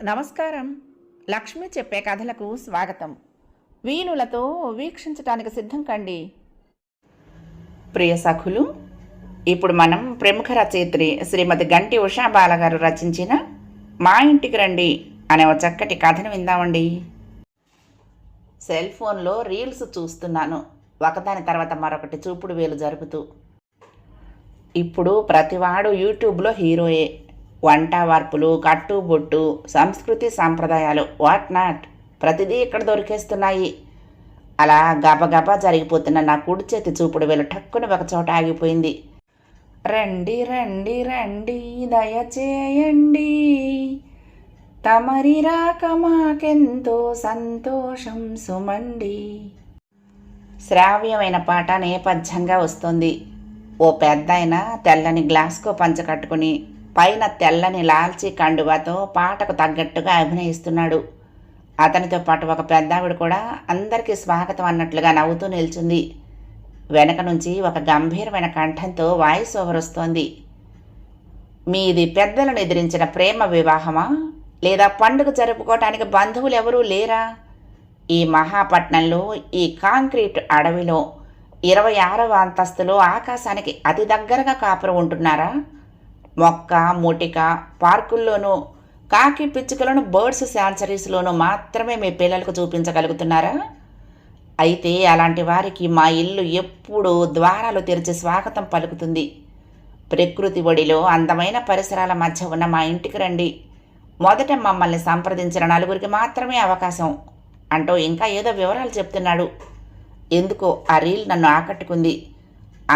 నమస్కారం. లక్ష్మి చెప్పే కథలకు స్వాగతం. వీణులతో వీక్షించటానికి సిద్ధం కండి. ప్రియ సఖులు, ఇప్పుడు మనం ప్రముఖ రచయిత్రి శ్రీమతి గంటి ఉషాబాల గారు రచించిన మా ఇంటికి రండి అనే ఒక చక్కటి కథను విందామండి. సెల్ ఫోన్లో రీల్స్ చూస్తున్నాను, ఒకదాని తర్వాత మరొకటి చూపుడు వేలు జరుపుతూ. ఇప్పుడు ప్రతివాడు యూట్యూబ్లో హీరోయే. వంట వార్పులు, కట్టుబొట్టు, సంస్కృతి సాంప్రదాయాలు, వాట్ నాట్ ప్రతిదీ ఇక్కడ దొరికేస్తున్నాయి. అలా గబగబా జరిగిపోతున్న నా కుడి చేతి చూపుడు వేలు టక్కున ఒక చోట ఆగిపోయింది. రండి రండి రండి దయచేయండి, తమరి రాక మాకెంతో సంతోషం సుమండి. శ్రావ్యమైన పాట నేపథ్యంగా వస్తుంది. ఓ పెద్దాయన తెల్లని గ్లాస్కో పంచ కట్టుకుని పైన తెల్లని లాల్చీ కండువాతో పాటకు తగ్గట్టుగా అభినయిస్తున్నాడు. అతనితో పాటు ఒక పెద్దావిడ కూడా అందరికీ స్వాగతం అన్నట్లుగా నవ్వుతూ నిల్చుంది. వెనక నుంచి ఒక గంభీరమైన కంఠంతో వాయిస్ ఓవర్ వస్తోంది. మీది పెద్దలను ఎదిరించిన ప్రేమ వివాహమా, లేదా పండుగ జరుపుకోవటానికి బంధువులు ఎవరూ లేరా? ఈ మహాపట్నంలో, ఈ కాంక్రీట్ అడవిలో 26వ అంతస్తులో ఆకాశానికి అతి దగ్గరగా కాపురం ఉంటున్నారా? మొక్క ముటిక పార్కుల్లోనూ, కాకి పిచ్చుకలను బర్డ్స్ శాంచరీస్లోనూ మాత్రమే మీ పిల్లలకు చూపించగలుగుతున్నారా? అయితే అలాంటి వారికి మా ఇల్లు ఎప్పుడూ ద్వారాలు తెరిచి స్వాగతం పలుకుతుంది. ప్రకృతి ఒడిలో అందమైన పరిసరాల మధ్య ఉన్న మా ఇంటికి రండి. మొదట మమ్మల్ని సంప్రదించిన నలుగురికి మాత్రమే అవకాశం అంటూ ఇంకా ఏదో వివరాలు చెప్తున్నాడు. ఎందుకో ఆ రీల్ నన్ను ఆకట్టుకుంది.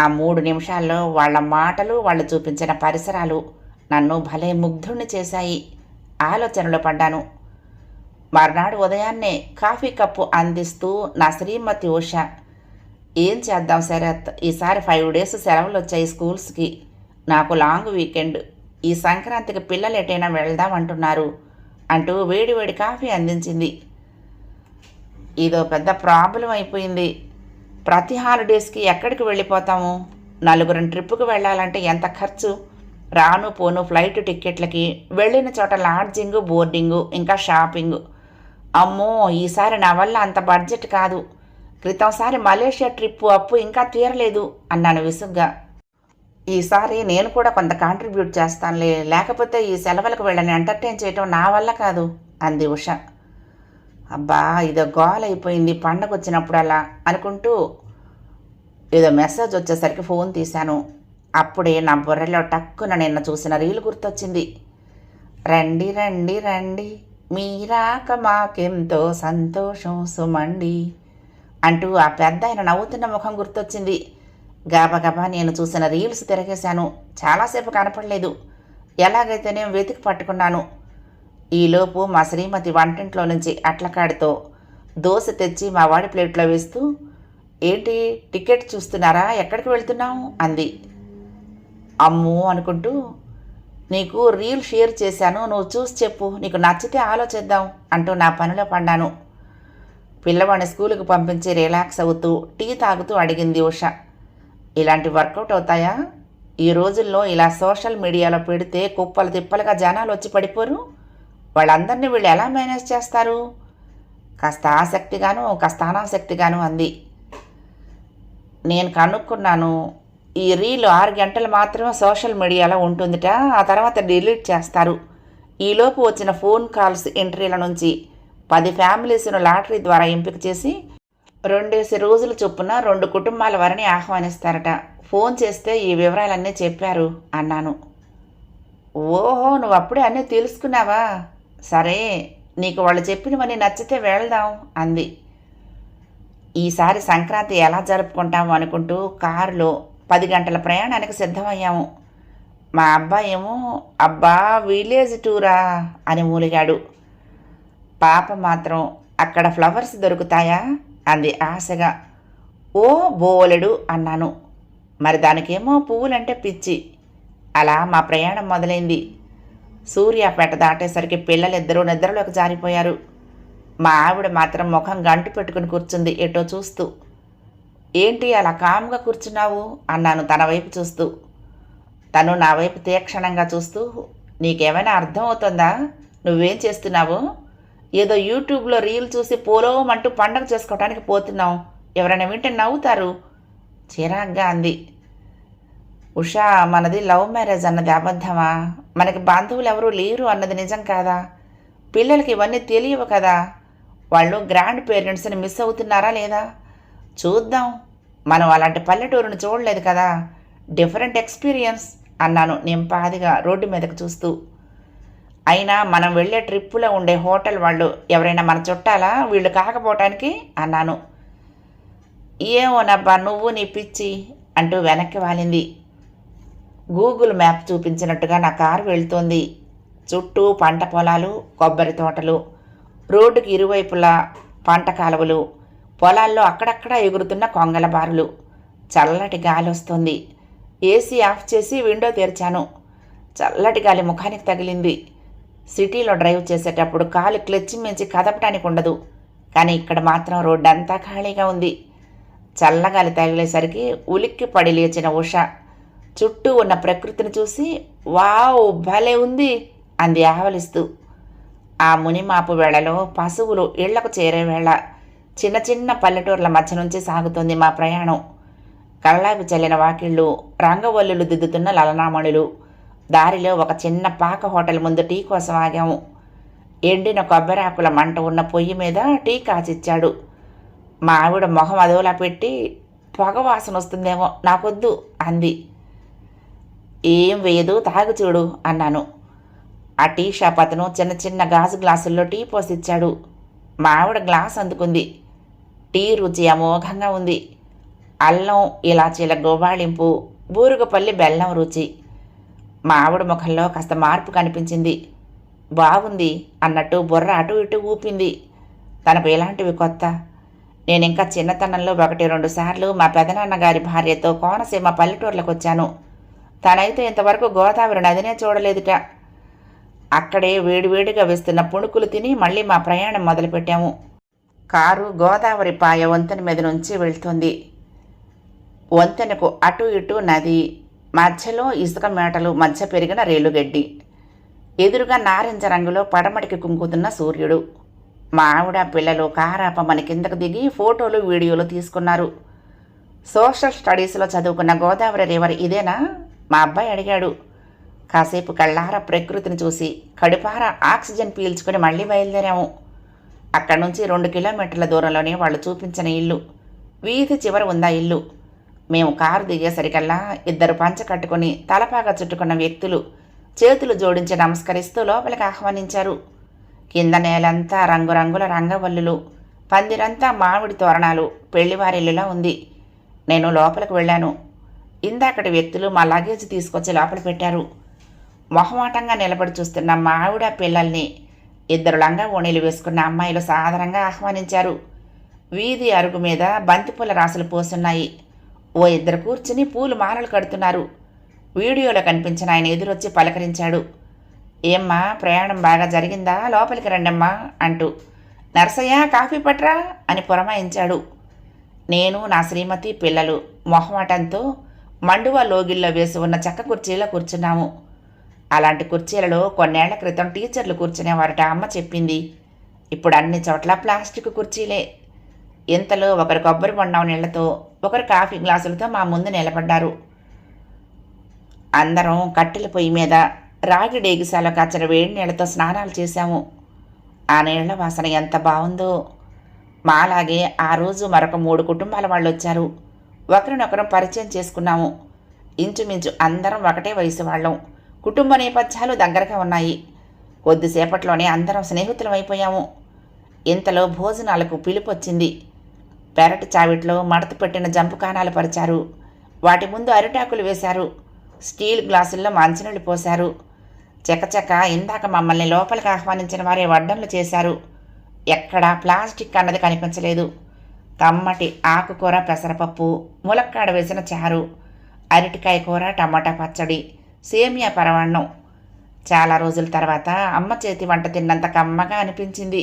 ఆ 3 నిమిషాల్లో వాళ్ళ మాటలు, వాళ్ళు చూపించిన పరిసరాలు నన్ను భలే ముగ్ధుణ్ణి చేశాయి. ఆలోచనలో పడ్డాను. మర్నాడు ఉదయాన్నే కాఫీ కప్పు అందిస్తూ నా శ్రీమతి ఉష, ఏం చేద్దాం శరత్, ఈసారి 5 days సెలవులు వచ్చాయి స్కూల్స్కి, నాకు లాంగ్ వీకెండ్, ఈ సంక్రాంతికి పిల్లలు ఎటైనా వెళ్దాం అంటున్నారు అంటూ వేడివేడి కాఫీ అందించింది. ఇదో పెద్ద ప్రాబ్లం అయిపోయింది. ప్రతి హాలిడేస్కి ఎక్కడికి వెళ్ళిపోతాము? నలుగురం ట్రిప్పుకు వెళ్ళాలంటే ఎంత ఖర్చు? రాను పోను ఫ్లైట్ టిక్కెట్లకి, వెళ్ళిన చోట లాడ్జింగు, బోర్డింగు, ఇంకా షాపింగు. అమ్మో, ఈసారి నా వల్ల అంత బడ్జెట్ కాదు. క్రితంసారి మలేషియా ట్రిప్పు అప్పు ఇంకా తీరలేదు అన్నాను విసుగ్గా. ఈసారి నేను కూడా కొంత కాంట్రిబ్యూట్ చేస్తానులే, లేకపోతే ఈ సెలవులకు వెళ్ళని ఎంటర్టైన్ చేయటం నా వల్ల కాదు అంది ఉష. అబ్బా, ఇదో గోల్ అయిపోయింది పండగ వచ్చినప్పుడు అలా అనుకుంటూ ఏదో మెసేజ్ వచ్చేసరికి ఫోన్ తీశాను. అప్పుడే నా బుర్రలో టక్కున నిన్న చూసిన రీలు గుర్తొచ్చింది. రండి రండి రండి, మీరాక మాకెంతో సంతోషం సుమండి అంటూ ఆ పెద్ద ఆయన నవ్వుతున్న ముఖం గుర్తొచ్చింది. గబగబా నేను చూసిన రీల్స్ తిరగేశాను. చాలాసేపు కనపడలేదు. ఎలాగైతే నేను వెతికి పట్టుకున్నాను. ఈలోపు మా శ్రీమతి వంటింట్లో నుంచి అట్లకాడితో దోశ తెచ్చి మా వాడి ప్లేట్లో వేస్తూ, ఏంటి టికెట్ చూస్తున్నారా, ఎక్కడికి వెళ్తున్నావు అంది. అమ్మో అనుకుంటూ, నీకు రీల్ షేర్ చేశాను, నువ్వు చూసి చెప్పు, నీకు నచ్చితే ఆలోచిద్దాం అంటూ నా పనిలో పడ్డాను. పిల్లవాడిని స్కూలుకు పంపించి రిలాక్స్ అవుతూ టీ తాగుతూ అడిగింది ఉష, ఇలాంటి వర్కౌట్ అవుతాయా? ఈ రోజుల్లో ఇలా సోషల్ మీడియాలో పెడితే కుప్పలు తిప్పలుగా జనాలు వచ్చి పడిపోరు? వాళ్ళందరినీ వీళ్ళు ఎలా మేనేజ్ చేస్తారు? కాస్త ఆసక్తిగాను కాస్త అనాసక్తిగాను అంది. నేను కనుక్కున్నాను, ఈ రీల్ 6 గంటలు మాత్రమే సోషల్ మీడియాలో ఉంటుందిట, ఆ తర్వాత డిలీట్ చేస్తారు. ఈలోపు వచ్చిన ఫోన్ కాల్స్ ఎంట్రీల నుంచి 10 ఫ్యామిలీస్ను లాటరీ ద్వారా ఎంపిక చేసి 2 రోజుల చొప్పున 2 కుటుంబాల వారిని ఆహ్వానిస్తారట. ఫోన్ చేస్తే ఈ వివరాలన్నీ చెప్పారు అన్నాను. ఓహో, నువ్వు అప్పుడే అన్నీ తెలుసుకున్నావా? సరే, నీకు వాళ్ళు చెప్పినవన్నీ నచ్చితే వెళ్దాం అంది. ఈసారి సంక్రాంతి ఎలా జరుపుకుంటాము అనుకుంటూ కారులో 10 గంటల ప్రయాణానికి సిద్ధమయ్యాము. మా అబ్బాయి ఏమో అబ్బా విలేజ్ టూరా అని మూలిగాడు. పాప మాత్రం అక్కడ ఫ్లవర్స్ దొరుకుతాయా అంది ఆశగా. ఓ బోలెడు అన్నాను. మరి దానికేమో పువ్వులంటే పిచ్చి. అలా మా ప్రయాణం మొదలైంది. సూర్యాపేట దాటేసరికి పిల్లలిద్దరూ నిద్రలోకి జారిపోయారు. మా ఆవిడ మాత్రం ముఖం గంటు పెట్టుకుని కూర్చుంది ఎటో చూస్తూ. ఏంటి అలా కామ్గా కూర్చున్నావు అన్నాను తన వైపు చూస్తూ. తను నా వైపు తీక్షణంగా చూస్తూ, నీకేమైనా అర్థం అవుతుందా? నువ్వేం చేస్తున్నావు? ఏదో యూట్యూబ్లో రీల్ చూసి పోలోమంటూ పండగ చేసుకోవడానికి పోతున్నావు. ఎవరైనా వింటే నవ్వుతారు చిరాగ్గా అంది. ఉషా, మనది లవ్ మ్యారేజ్ అన్నది అబద్ధమా? మనకి బంధువులు ఎవరూ లేరు అన్నది నిజం కాదా? పిల్లలకి ఇవన్నీ తెలియవు కదా. వాళ్ళు గ్రాండ్ పేరెంట్స్ని మిస్ అవుతున్నారా లేదా? చూద్దాం. మనం అలాంటి పల్లెటూరుని చూడలేదు కదా. డిఫరెంట్ ఎక్స్పీరియన్స్ అన్నాను నింపాదిగా రోడ్డు మీదకు చూస్తూ. అయినా మనం వెళ్ళే ట్రిప్పులో ఉండే హోటల్ వాళ్ళు ఎవరైనా మన చుట్టాలా వీళ్ళు కాకపోవటానికి అన్నాను. ఏమోనబ్బా, నువ్వు నీ పిచ్చి అంటూ వెనక్కి వాలింది. గూగుల్ మ్యాప్ చూపించినట్టుగా నా కారు వెళ్తోంది. చుట్టూ పంట పొలాలు, కొబ్బరి తోటలు, రోడ్డుకి ఇరువైపులా పంట కాలువలు, పొలాల్లో అక్కడక్కడ ఎగురుతున్న కొంగల బారులు. చల్లటి గాలి వస్తుంది. ఏసీ ఆఫ్ చేసి విండో తెరిచాను. చల్లటి గాలి ముఖానికి తగిలింది. సిటీలో డ్రైవ్ చేసేటప్పుడు కాలు క్లచ్ మించి కదపటానికి ఉండదు, కానీ ఇక్కడ మాత్రం రోడ్డు అంతా ఖాళీగా ఉంది. చల్లగాలి తగిలేసరికి ఉలిక్కి పడి లేచిన ఉష చుట్టూ ఉన్న ప్రకృతిని చూసి వావ్ భలే ఉంది అంది ఆవలిస్తూ. ఆ మునిమాపు వేళలో పశువులు ఇళ్లకు చేరే వేళ చిన్న చిన్న పల్లెటూర్ల మధ్య నుంచి సాగుతోంది మా ప్రయాణం. కళ్ళాపి చల్లిన వాకిళ్ళు, రంగవల్లులు దిద్దుతున్న లలనామణులు. దారిలో ఒక చిన్న పాక హోటల్ ముందు టీ కోసం ఆగాము. ఎండిన కొబ్బరాకుల మంట ఉన్న పొయ్యి మీద టీ కాచిచ్చాడు. మా ఆవిడ మొహం అదోలా పెట్టి పొగ వాసన వస్తుందేమో నాకొద్దు అంది. ఏం వేయదు, తాగు చూడు అన్నాను. ఆ టీ షాప్ అతను చిన్న చిన్న గాజు గ్లాసుల్లో టీ పోసిచ్చాడు. మా ఆవిడ గ్లాస్ అందుకుంది. టీ రుచి అమోఘంగా ఉంది. అల్లం, ఇలాచీల గోబాళింపు, బూరుగుపల్లి బెల్లం రుచి. మా ఆవిడ ముఖంలో కాస్త మార్పు కనిపించింది. బాగుంది అన్నట్టు బుర్ర అటు ఇటు ఊపింది. తనకు ఇలాంటివి కొత్త. నేనింకా చిన్నతనంలో 1-2 సార్లు మా పెదనాన్నగారి భార్యతో కోనసీమ పల్లెటూర్లకు వచ్చాను. తనైతే ఇంతవరకు గోదావరి నదినే చూడలేదుట. అక్కడే వేడివేడిగా వేస్తున్న పుణుకులు తిని మళ్ళీ మా ప్రయాణం మొదలుపెట్టాము. కారు గోదావరి పాయ వంతెన మీద నుంచి వెళ్తుంది. వంతెనకు అటు ఇటు నది, మధ్యలో ఇసుక మేటలు, మధ్య పెరిగిన రేలుగడ్డి. ఎదురుగా నారింజ రంగులో పడమటికి కుంకుతున్న సూర్యుడు. మా ఆవిడ పిల్లలు కారాపమని కిందకు దిగి ఫోటోలు వీడియోలు తీసుకున్నారు. సోషల్ స్టడీస్లో చదువుకున్న గోదావరి రివర్ ఇదేనా? మా అబ్బాయి అడిగాడు. కాసేపు కళ్ళార ప్రకృతిని చూసి కడుపార ఆక్సిజన్ పీల్చుకొని మళ్ళీ బయలుదేరాము. అక్కడి నుంచి 2 కిలోమీటర్ల దూరంలోనే వాళ్ళు చూపించిన ఇల్లు. వీధి చివర ఉందా ఇల్లు. మేము కారు దిగేసరికల్లా 2 పంచ కట్టుకుని తలపాగా చుట్టుకున్న వ్యక్తులు చేతులు జోడించి నమస్కరిస్తూ లోపలికి ఆహ్వానించారు. కింద నేలంతా రంగురంగుల రంగవల్లులు, పందిరంతా మామిడి తోరణాలు, పెళ్లివారిల్లులా ఉంది. నేను లోపలికి వెళ్ళాను. ఇందాకటి వ్యక్తులు మా లగేజ్ తీసుకొచ్చి లోపల పెట్టారు. మొహమాటంగా నిలబడి చూస్తున్న మా ఆవిడ పిల్లల్ని 2 లంగా ఓణీలు వేసుకున్న అమ్మాయిలు సాదరంగా ఆహ్వానించారు. వీధి అరుగు మీద బంతిపూల రాసులు పోసున్నాయి. ఓ 2 కూర్చుని పూలు మాలలు కడుతున్నారు. వీడియోలో కనిపించిన ఆయన ఎదురొచ్చి పలకరించాడు. ఏమ్మా, ప్రయాణం బాగా జరిగిందా? లోపలికి రండమ్మా అంటూ. నర్సయ్య, కాఫీ పట్రా అని పురమాయించాడు. నేను, నా శ్రీమతి, పిల్లలు మొహమాటంతో మండువా లోగిల్లో వేసి ఉన్న చెక్క కుర్చీలో కూర్చున్నాము. అలాంటి కుర్చీలలో కొన్నేళ్ల క్రితం టీచర్లు కూర్చునేవారట అమ్మ చెప్పింది. ఇప్పుడు అన్ని చోట్ల ప్లాస్టిక్ కుర్చీలే. ఇంతలో ఒకరు కొబ్బరి బొండం నీళ్లతో, ఒకరు కాఫీ గ్లాసులతో మా ముందు నిలబడ్డారు. అందరం కట్టెల పొయ్యి మీద రాగి డేగిసాలో కాచిన వేడి నీళ్లతో స్నానాలు చేశాము. ఆ నీళ్ల వాసన ఎంత బాగుందో. మాలాగే ఆ రోజు మరొక 3 కుటుంబాల వాళ్ళు వచ్చారు. ఒకరినొకరం పరిచయం చేసుకున్నాము. ఇంచుమించు అందరం ఒకటే వయసు వాళ్ళం. కుటుంబ నేపథ్యాలు దగ్గరగా ఉన్నాయి. కొద్దిసేపట్లోనే అందరం స్నేహితులం అయిపోయాము. ఇంతలో భోజనాలకు పిలుపు వచ్చింది. పెరటి చావిట్లో మడత పెట్టిన జంపుకానాలు పరిచారు. వాటి ముందు అరిటాకులు వేశారు. స్టీల్ గ్లాసుల్లో మంచినీళ్ళు పోశారు. చకచక ఇందాక మమ్మల్ని లోపలికి ఆహ్వానించిన వారే వడ్డనలు చేశారు. ఎక్కడా ప్లాస్టిక్ అన్నది కనిపించలేదు. కమ్మటి ఆకుకూర, పెసరపప్పు, ములక్కాడ వేసిన చారు, అరటికాయ కూర, టమాటా పచ్చడి, సేమియా పరవాన్నం. చాలా రోజుల తర్వాత అమ్మ చేతి వంట తిన్నంత కమ్మగా అనిపించింది.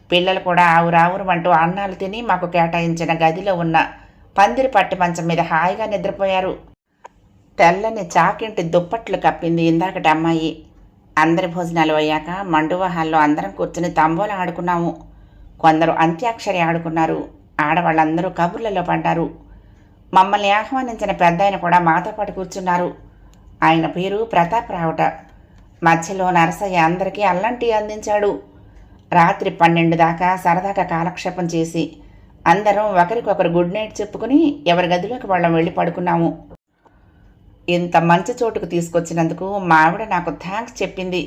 పిల్లలు కూడా ఆవురావురమంటూ అన్నాలు తిని మాకు కేటాయించిన గదిలో ఉన్న పందిరి పట్టి మంచం మీద హాయిగా నిద్రపోయారు. తెల్లని చాకింటి దుప్పట్లు కప్పింది ఇందాకటి అమ్మాయి. అందరి భోజనాలు అయ్యాక మండువా హాల్లో అందరం కూర్చుని తంబోలా ఆడుకున్నాము. కొందరు అంత్యాక్షరి ఆడుకున్నారు. ఆడవాళ్ళందరూ కబుర్లలో పడ్డారు. మమ్మల్ని ఆహ్వానించిన పెద్దాయన కూడా మాతో పాటు కూర్చున్నారు. ఆయన పేరు ప్రతాపరావుట. మధ్యలో నరసయ్య అందరికీ అల్లం టీ అందించాడు. రాత్రి 12 దాకా సరదాగా కాలక్షేపం చేసి అందరం ఒకరికొకరు గుడ్ నైట్ చెప్పుకుని ఎవరి గదిలోకి వాళ్ళం వెళ్ళి పడుకున్నాము. ఇంత మంచి చోటుకు తీసుకొచ్చినందుకు మా ఆవిడ నాకు థ్యాంక్స్ చెప్పింది.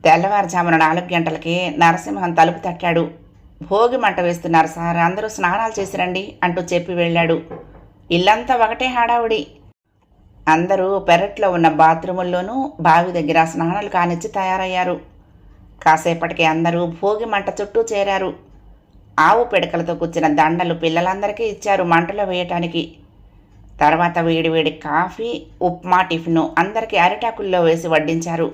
తెల్లవారుజామున 4 గంటలకే నరసింహం తలుపు తట్టాడు. భోగి మంట వేస్తున్నారు సార్, అందరూ స్నానాలు చేసి రండి అంటూ చెప్పి వెళ్ళాడు. ఇల్లంతా ఒకటే హడావుడి. అందరూ పెరట్లో ఉన్న బాత్రూముల్లోనూ బావి దగ్గర స్నానాలు కానిచ్చి తయారయ్యారు. కాసేపటికి అందరూ భోగి మంట చుట్టూ చేరారు. ఆవు పిడకలతో కూర్చిన దండలు పిల్లలందరికీ ఇచ్చారు మంటలో వేయటానికి. తర్వాత వేడివేడి కాఫీ, ఉప్మా టిఫిను అందరికీ అరిటాకుల్లో వేసి వడ్డించారు.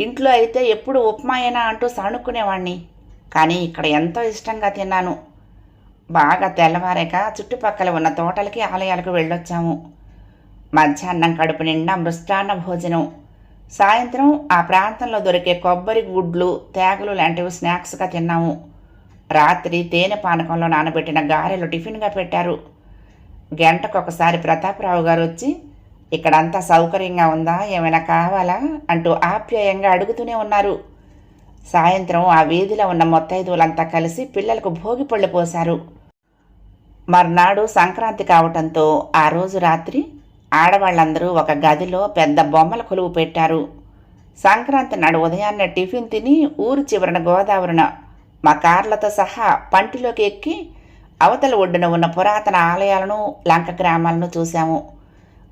ఇంట్లో అయితే ఎప్పుడు ఉప్మాయేనా అంటూ సణుక్కునేవాణ్ణి. కానీ ఇక్కడ ఎంతో ఇష్టంగా తిన్నాను. బాగా తెల్లవారాక చుట్టుపక్కల ఉన్న తోటలకి ఆలయాలకు వెళ్ళొచ్చాము. మధ్యాహ్నం కడుపు నిండా మృష్టాన్న భోజనం. సాయంత్రం ఆ ప్రాంతంలో దొరికే కొబ్బరి గుడ్లు, తేగలు లాంటివి స్నాక్స్గా తిన్నాము. రాత్రి తేనె పానకంలో నానబెట్టిన గారెలు టిఫిన్గా పెట్టారు. గంటకొకసారి ప్రతాపరావు గారు వచ్చి ఇక్కడంతా సౌకర్యంగా ఉందా, ఏమైనా కావాలా అంటూ ఆప్యాయంగా అడుగుతూనే ఉన్నారు. సాయంత్రం ఆ వీధిలో ఉన్న మొత్తైదువులంతా కలిసి పిల్లలకు భోగి పళ్ళు పోశారు. మర్నాడు సంక్రాంతి కావటంతో ఆ రోజు రాత్రి ఆడవాళ్ళందరూ ఒక గదిలో పెద్ద బొమ్మల కొలువు పెట్టారు. సంక్రాంతి నాడు ఉదయాన్నే టిఫిన్ తిని ఊరు చివరన గోదావరిన మా కార్లతో సహా పంటిలోకి ఎక్కి అవతల ఒడ్డున ఉన్న పురాతన ఆలయాలను, లంక గ్రామాలను చూశాము.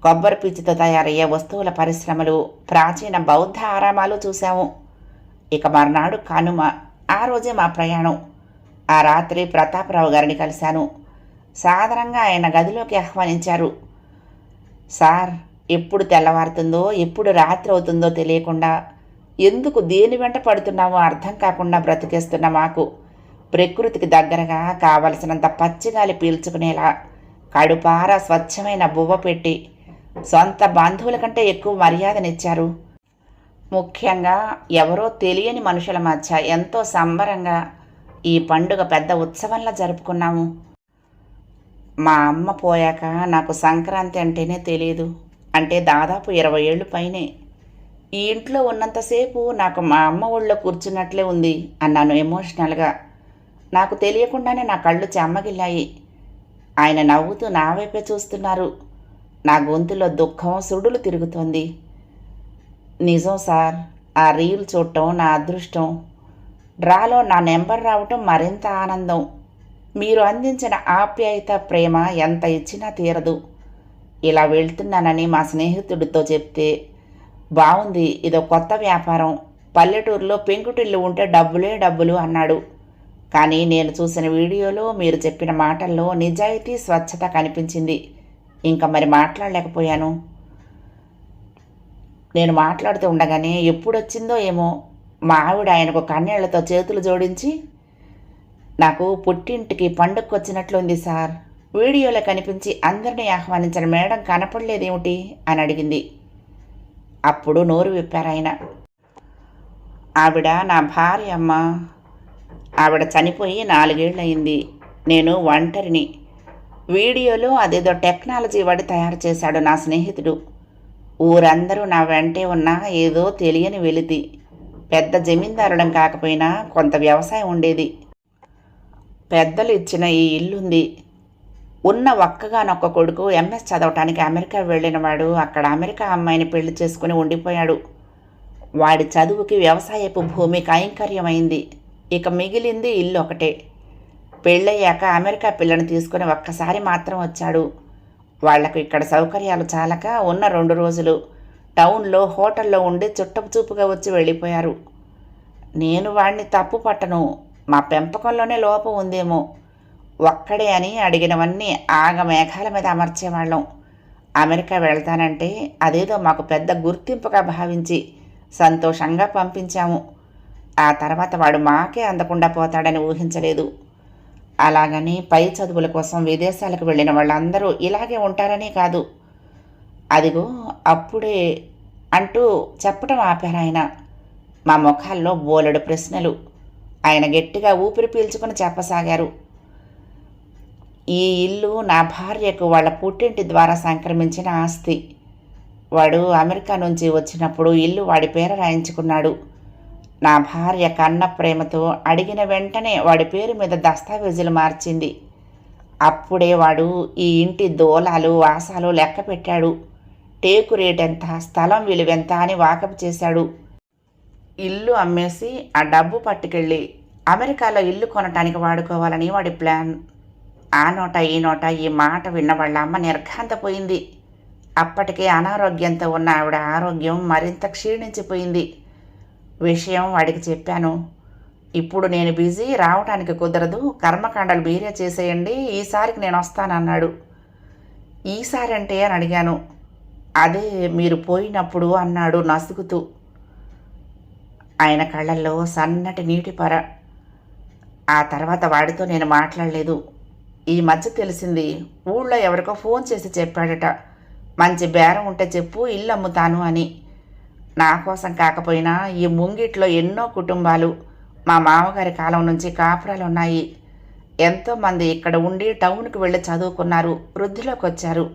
కొబ్బరి పిచ్చితో తయారయ్యే వస్తువుల పరిశ్రమలు, ప్రాచీన బౌద్ధ ఆరామాలు చూశాము. ఇక మర్నాడు కనుమ. ఆ రోజే మా ప్రయాణం. ఆ రాత్రి ప్రతాపరావు గారిని కలిశాను. సాధారణంగా ఆయన గదిలోకి ఆహ్వానించారు. సార్, ఎప్పుడు తెల్లవారుతుందో ఎప్పుడు రాత్రి అవుతుందో తెలియకుండా, ఎందుకు దేని వెంట పడుతున్నామో అర్థం కాకుండా బ్రతికేస్తున్న మాకు ప్రకృతికి దగ్గరగా కావలసినంత పచ్చిగాలి పీల్చుకునేలా కడుపార స్వచ్ఛమైన బువ్వ పెట్టి సొంత బంధువుల కంటే ఎక్కువ మర్యాదనిచ్చారు. ముఖ్యంగా ఎవరో తెలియని మనుషుల మధ్య ఎంతో సంబరంగా ఈ పండుగ పెద్ద ఉత్సవంలా జరుపుకున్నాము. మా అమ్మ పోయాక నాకు సంక్రాంతి అంటేనే తెలియదు. అంటే దాదాపు 20 ఏళ్ళు పైనే. ఈ ఇంట్లో ఉన్నంతసేపు నాకు మా అమ్మ ఒళ్ళో కూర్చున్నట్లే ఉంది అన్నాను ఎమోషనల్గా. నాకు తెలియకుండానే నా కళ్ళు చెమ్మగిల్లాయి. ఆయన నవ్వుతూ నా వైపే చూస్తున్నారు. నా గొంతులో దుఃఖం సుడులు తిరుగుతోంది. నిజం సార్, ఆ రీల్ చూడటం నా అదృష్టం. డ్రాలో నా నెంబర్ రావటం మరింత ఆనందం. మీరు అందించిన ఆప్యాయత, ప్రేమ ఎంత ఇచ్చినా తీరదు. ఇలా వెళ్తున్నానని మా స్నేహితుడితో చెప్తే, బాగుంది, ఇదో కొత్త వ్యాపారం, పల్లెటూరులో పెంకుటిల్లు ఉంటే డబ్బులే డబ్బులు అన్నాడు. కానీ నేను చూసిన వీడియోలో మీరు చెప్పిన మాటల్లో నిజాయితీ, స్వచ్ఛత కనిపించింది. ఇంకా మరి మాట్లాడలేకపోయాను. నేను మాట్లాడుతూ ఉండగానే ఎప్పుడొచ్చిందో ఏమో మా ఆవిడ ఆయనకు కన్నీళ్లతో చేతులు జోడించి, నాకు పుట్టింటికి పండుగకొచ్చినట్లుంది సార్, వీడియోలో కనిపించి అందరినీ ఆహ్వానించిన మేడం కనపడలేదేమిటి అని అడిగింది. అప్పుడు నోరు విప్పారాయన. ఆవిడ నా భార్య అమ్మ. ఆవిడ చనిపోయి 4 ఏళ్ళయింది. నేను ఒంటరిని. వీడియోలో అదేదో టెక్నాలజీ వాడి తయారు చేశాడు నా స్నేహితుడు. ఊరందరూ నా వెంటే ఉన్న ఏదో తెలియని వెలితి. పెద్ద జమీందారుడం కాకపోయినా కొంత వ్యవసాయం ఉండేది. పెద్దలు ఇచ్చిన ఈ ఇల్లుంది. ఉన్న ఒక్కగానొక్క కొడుకు ఎంఎస్ చదవటానికి అమెరికా వెళ్ళినవాడు అక్కడ అమెరికా అమ్మాయిని పెళ్లి చేసుకుని ఉండిపోయాడు. వాడి చదువుకి వ్యవసాయపు భూమి కైంకర్యమైంది. ఇక మిగిలింది ఇల్లు ఒకటే. పెళ్ళయ్యాక అమెరికా పిల్లని తీసుకుని ఒక్కసారి మాత్రం వచ్చాడు. వాళ్లకు ఇక్కడ సౌకర్యాలు చాలక ఉన్న 2 రోజులు టౌన్లో హోటల్లో ఉండి చుట్టపు చూపుగా వచ్చి వెళ్ళిపోయారు. నేను వాడిని తప్పు పట్టను. మా పెంపకంలోనే లోపం ఉందేమో. ఒక్కడే అని అడిగినవన్నీ ఆగమేఘాల మీద అమర్చేవాళ్ళం. అమెరికా వెళ్తానంటే అదేదో మాకు పెద్ద గుర్తింపుగా భావించి సంతోషంగా పంపించాము. ఆ తర్వాత వాడు మాకే అందకుండా పోతాడని ఊహించలేదు. అలాగని పై చదువుల కోసం విదేశాలకు వెళ్ళిన వాళ్ళందరూ ఇలాగే ఉంటారని కాదు. అదిగో అప్పుడే అంటూ చెప్పడం ఆపారు ఆయన. మా ముఖాల్లో బోలెడు ప్రశ్నలు. ఆయన గట్టిగా ఊపిరి పీల్చుకుని చెప్పసాగారు. ఈ ఇల్లు నా భార్యకు వాళ్ళ పుట్టింటి ద్వారా సంక్రమించిన ఆస్తి. వాడు అమెరికా నుంచి వచ్చినప్పుడు ఇల్లు వాడి పేర రాయించుకున్నాడు. నా భార్య కన్న ప్రేమతో అడిగిన వెంటనే వాడి పేరు మీద దస్తావేజులు మార్చింది. అప్పుడే వాడు ఈ ఇంటి దూలాలు వాసాలు లెక్క పెట్టాడు. టేకు రేటెంత, స్థలం విలువెంత అని వాకపు చేశాడు. ఇల్లు అమ్మేసి ఆ డబ్బు పట్టుకెళ్ళి అమెరికాలో ఇల్లు కొనటానికి వాడుకోవాలని వాడి ప్లాన్. ఆ నోట ఈ నోట ఈ మాట విన్న వాళ్ళ అమ్మ నిర్ఘాంతపోయింది. అప్పటికే అనారోగ్యంతో ఉన్న ఆవిడ ఆరోగ్యం మరింత క్షీణించిపోయింది. విషయం వాడికి చెప్పాను. ఇప్పుడు నేను బిజీ, రావటానికి కుదరదు, కర్మకాండలు బీరే చేసేయండి, ఈసారికి నేను వస్తానన్నాడు. ఈసారి అంటే అని అడిగాను. అదే మీరు పోయినప్పుడు అన్నాడు నసుగుతూ. ఆయన కళ్ళల్లో సన్నటి నీటి పొర. ఆ తర్వాత వాడితో నేను మాట్లాడలేదు. ఈ మధ్య తెలిసింది, ఊళ్ళో ఎవరికో ఫోన్ చేసి చెప్పాడట, మంచి బేరం ఉంటే చెప్పు, ఇల్లు అమ్ముతాను అని. నా కోసం కాకపోయినా ఈ ముంగిట్లో ఎన్నో కుటుంబాలు మా మామగారి కాలం నుంచి కాపురాలు ఉన్నాయి. ఎంతోమంది ఇక్కడ ఉండి టౌన్కి వెళ్ళి చదువుకున్నారు, వృద్ధిలోకి వచ్చారు.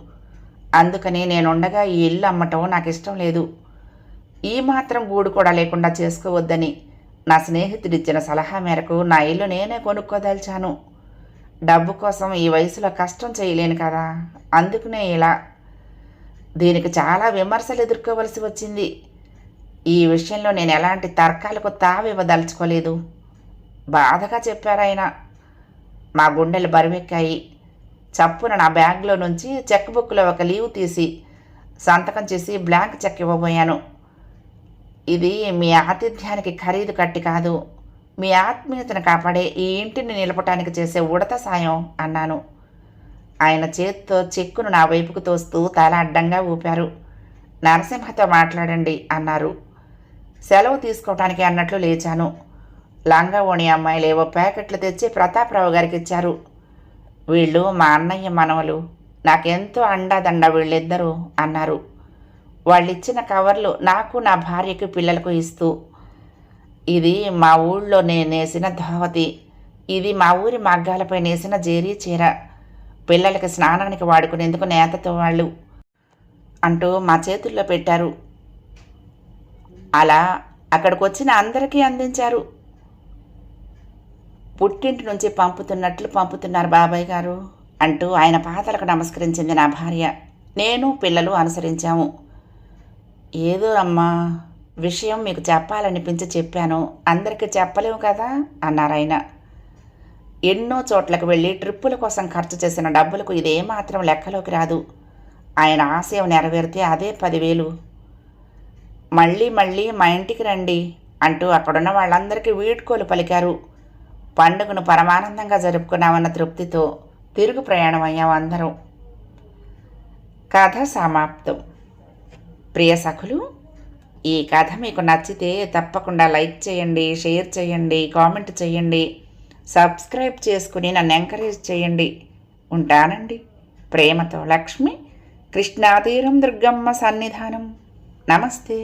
అందుకని నేనుండగా ఈ ఇల్లు అమ్మటం నాకు ఇష్టం లేదు. ఈ మాత్రం గూడు కూడా లేకుండా చేసుకోవద్దని నా స్నేహితుడిచ్చిన సలహా మేరకు నా ఇల్లు నేనే కొనుక్కోదలిచాను. డబ్బు కోసం ఈ వయసులో కష్టం చేయలేను కదా, అందుకనే ఇలా. దీనికి చాలా విమర్శలు ఎదుర్కోవలసి వచ్చింది. ఈ విషయంలో నేను ఎలాంటి తర్కాలకు తావివ్వదలుచుకోలేదు. బాధగా చెప్పారాయన. మా గుండెలు బరువెక్కాయి. చప్పున నా బ్యాగ్లో నుంచి చెక్ బుక్లో ఒక లీవ్ తీసి సంతకం చేసి బ్లాంక్ చెక్ ఇవ్వబోయాను. ఇది మీ ఆతిథ్యానికి ఖరీదు కట్టి కాదు, మీ ఆత్మీయతను కాపాడే ఈ ఇంటిని నిలపటానికి చేసే ఉడత సాయం అన్నాను. ఆయన చేత్తో చెక్కును నా వైపుకు తోస్తూ తల అడ్డంగా ఊపారు. నరసింహతో మాట్లాడండి అన్నారు. సెలవు తీసుకోవటానికి అన్నట్లు లేచాను. లంగా ఓణి అమ్మాయిలు ఏవో ప్యాకెట్లు తెచ్చి ప్రతాపరావు గారికి ఇచ్చారు. వీళ్ళు మా అన్నయ్య మనవలు, నాకెంతో అండాదండ వీళ్ళిద్దరూ అన్నారు. వాళ్ళిచ్చిన కవర్లు నాకు, నా భార్యకు, పిల్లలకు ఇస్తూ, ఇది మా ఊళ్ళో నేను నేసిన ధోవతి, ఇది మా ఊరి మగ్గాలపై నేసిన జేరీ చీర, పిల్లలకి స్నానానికి వాడుకునేందుకు నేతతో వాళ్ళు అంటూ మా చేతుల్లో పెట్టారు. అలా అక్కడికి వచ్చిన అందరికీ అందించారు. పుట్టింటి నుంచి పంపుతున్నట్లు పంపుతున్నారు బాబాయ్ గారు అంటూ ఆయన పాదాలకు నమస్కరించింది నా భార్య. నేను, పిల్లలు అనుసరించాము. ఏదో అమ్మా, విషయం మీకు చెప్పాలనిపించి చెప్పాను, అందరికీ చెప్పలేము కదా అన్నారాయన. ఎన్నో చోట్లకు వెళ్ళి ట్రిప్పుల కోసం ఖర్చు చేసిన డబ్బులకు ఇదేమాత్రం లెక్కలోకి రాదు. ఆయన ఆశయం నెరవేరితే అదే 10,000. మళ్ళీ మళ్ళీ మా ఇంటికి రండి అంటూ అక్కడున్న వాళ్ళందరికీ వీడ్కోలు పలికారు. పండుగను పరమానందంగా జరుపుకున్నామన్న తృప్తితో తిరుగు ప్రయాణం అయ్యాం అందరం. కథ సమాప్తం. ప్రియ సఖులు, ఈ కథ మీకు నచ్చితే తప్పకుండా లైక్ చేయండి, షేర్ చేయండి, కామెంట్ చేయండి, సబ్స్క్రైబ్ చేసుకుని నన్ను ఎంకరేజ్ చేయండి. ఉంటానండి. ప్రేమతో లక్ష్మి, కృష్ణాతీరం దుర్గమ్మ సన్నిధానం. నమస్తే.